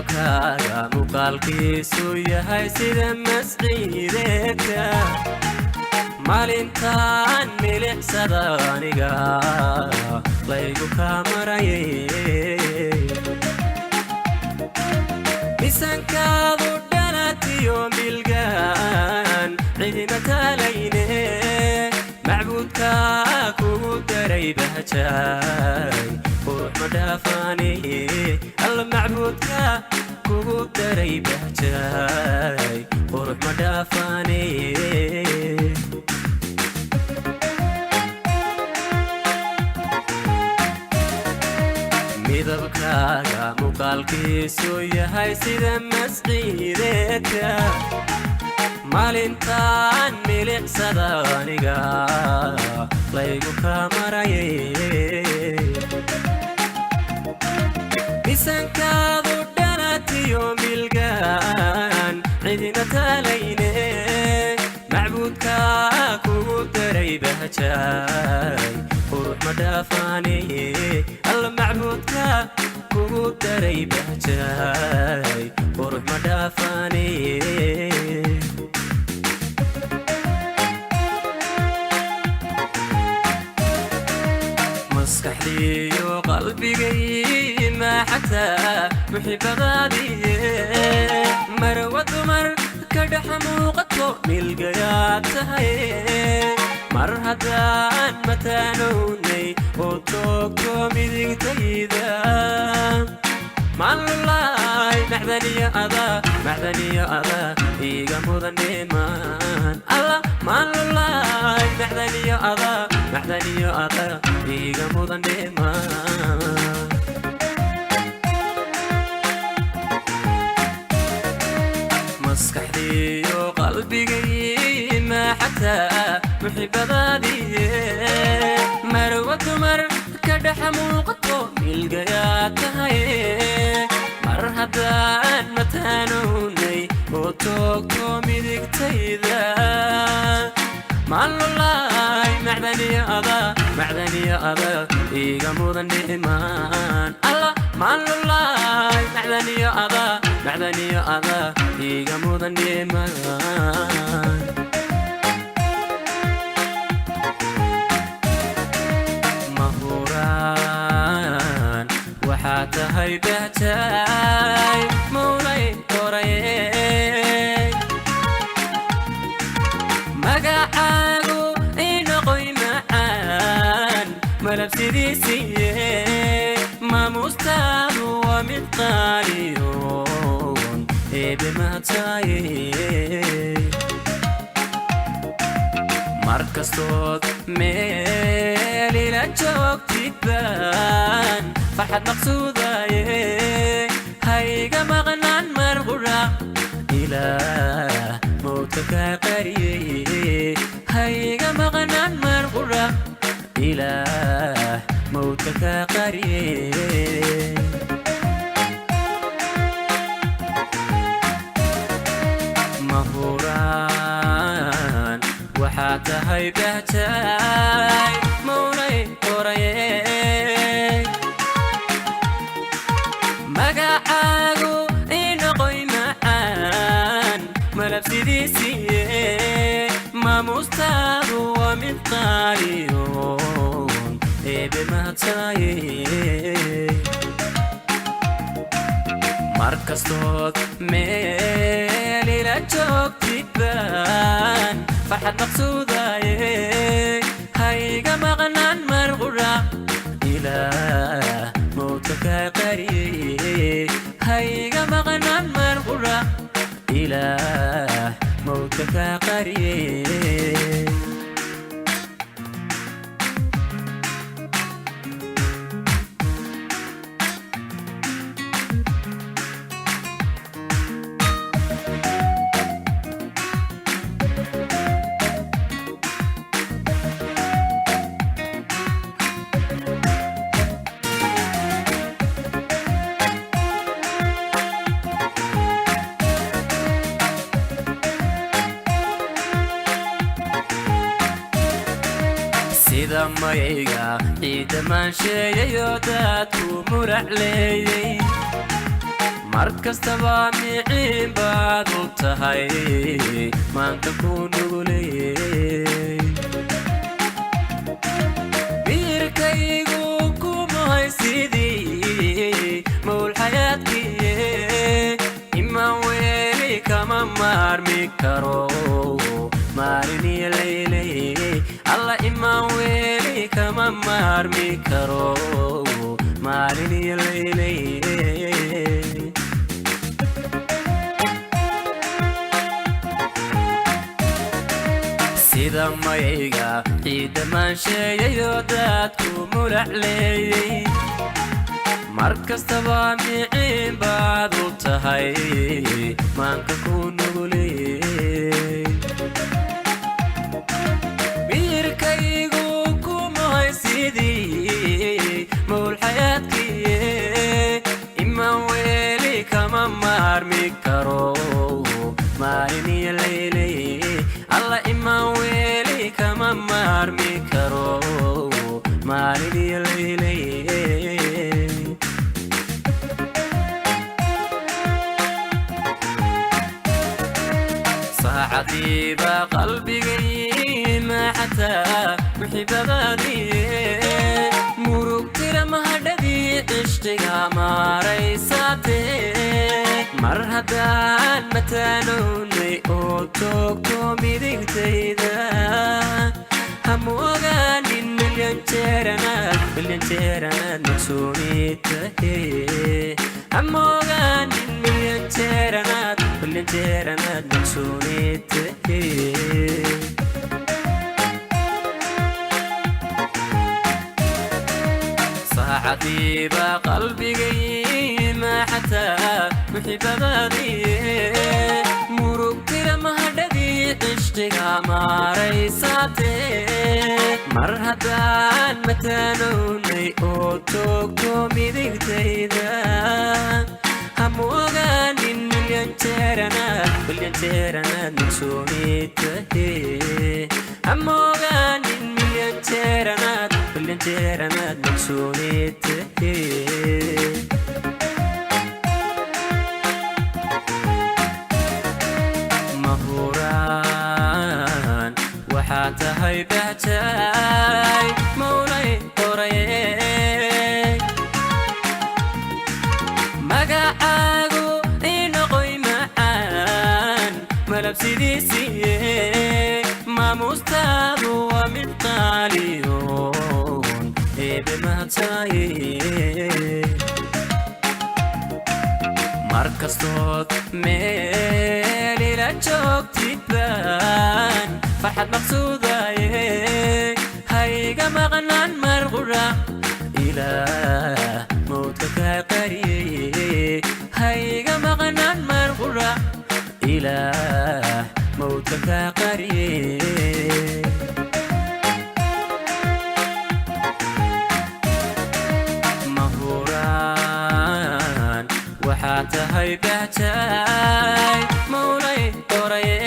midabkaaga muuqaalkiisu yahay sida masciideedka maalintaan milicsada aniga laygu kaa marayay miisaankaadu dhalatiyo milgaan cidina talayne macbuudka kugu daray bahjaay qurux ma dhaafaane alla macbuudka kugu daray bahjaay qurux ma dhaafaane midabkaaga muuqaalkiisu yahay sida masciideedka maalintaan milicsada aniga laygu kaa marayay miisaankaadu dhalatiyo milgaan cidina talayne macbuudka kugu daray bahjaay qurux ma dhaafaane alla macbuudka kugu daray bahjaay qurux ma dhaafaane maskaxdiyo qalbigay ma xataa muxibbadaadii marwa dumar ka dhex muuqato milgayaad tahay mar haddaan mataanownay oo toogto midigtayda maalulaay macdaniyo ada iga mudaneemaan alla maalulaay macdaniyo ada iga mudaneemaan maskaxdiyo qalbigay ma xataa muxibbadaadii marwa dumar ka dhex muuqato milgayaad tahay mar haddaan mataanownay oo toogto midigtayda maalulaay macdaniyo ada iga mudaneemaan alla maalulaay macdaniyo ada iga mudaneemaan mahuraan waxaa tahay bahjaay muulay qorayay magacaagu inoqoy macaan malabsidiisiye maamuustaadu waa mid qaaliyoon eebe mahadsaye markastood meel ila joogtid baan farxad maqsuudaye hayga maqnaan mar qura ilaah mowdka kaa qariyey hayga maqnaan mar qura ilaah mowdka kaa qariyey mahuraan waxaa tahay bahjaay muulay qorayay magacaagu inoqoy macaan malabsidiisiye maamuustaadu waa mid qaaliyoon eebe mahadsaye markastood meel ila joogtid baan farxad maqsuudaye hayga maqnaan mar qura ilaah mowdka kaa qariyey hayga maqnaan mar qura ilaah mowdka kaa qariyey sida mayga ciida maansheeyayo dadku murac leeyay markastaba miciin baad u tahay maanka ku nuguley biirkaygu kumay sidii mawl xayaadkiye imaan weeli kama maarmi karo maalin iyo laylay alla imaan weeli kama maarmi karo maalin iyo laylay sida mayga ciidda maansheeyayo dadku mulacleeyey markastaba miciin baad u tahay maanka ku nuguley biirkaygu kumay sidii mawl xayaadkiye imaan weeli kama maarmi karo maalin iyo laylay alla imaan weeli kama maarmi karo maalin iyo laylay saacadiiba qalbigay ma xataa muxibadaadiye murugtira mahadhadii cishqiga maaraysaatee mar haddaan mataanownay oo toogto midigtayda hamogaanin milyan jeeranaad naqsooni tahe hamogaanin milyan jeeranaad naqsooni tahe saacadiiba qalbigay ma xataa muxibadaadiye murugtira mahadhadii cishqiga maaraysaatee mar haddaan mataanownay oo toogto midigtayda hamogaanin milyan jeeranaad naqsooni tahe hamogaanin milyan jeeranaad naqsooni tahe mahuraan waxaa tahay bahjaay mawlay qoraye magacaagu inoqoy macaan malabsidiisiye maamustaadu waa mid qaaliyoon eebe mahadsaye markastood meel ila joogtid baan farxad maqsuudaye hayga maqnaan mar qura ilaah mawdka kaa qariyeye hayga maqnaan mar qura ilaah mawdka kaa qariyeye mahuraan waxaa tahay bahjaay mawlay qoraye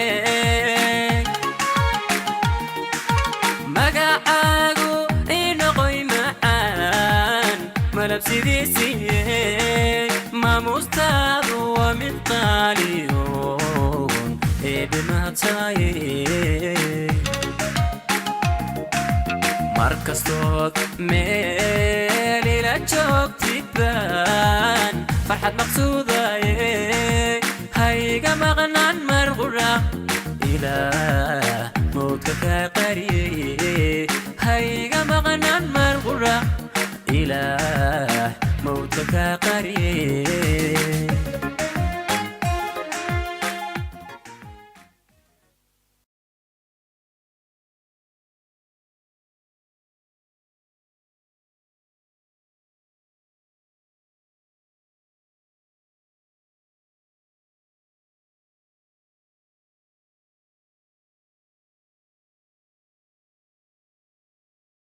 magacaagu inoqoy macaan malabsidiisiye maamustaadu waa mid qaaliyoon eebe mahadsaye markastood meel ila joogtid baan farxad maqsuudaye hayga maqnaan mar qura ilaah mawdka kaa qariyeye hayga maqnaan mar qura ilaah mawdka kaa qariyeye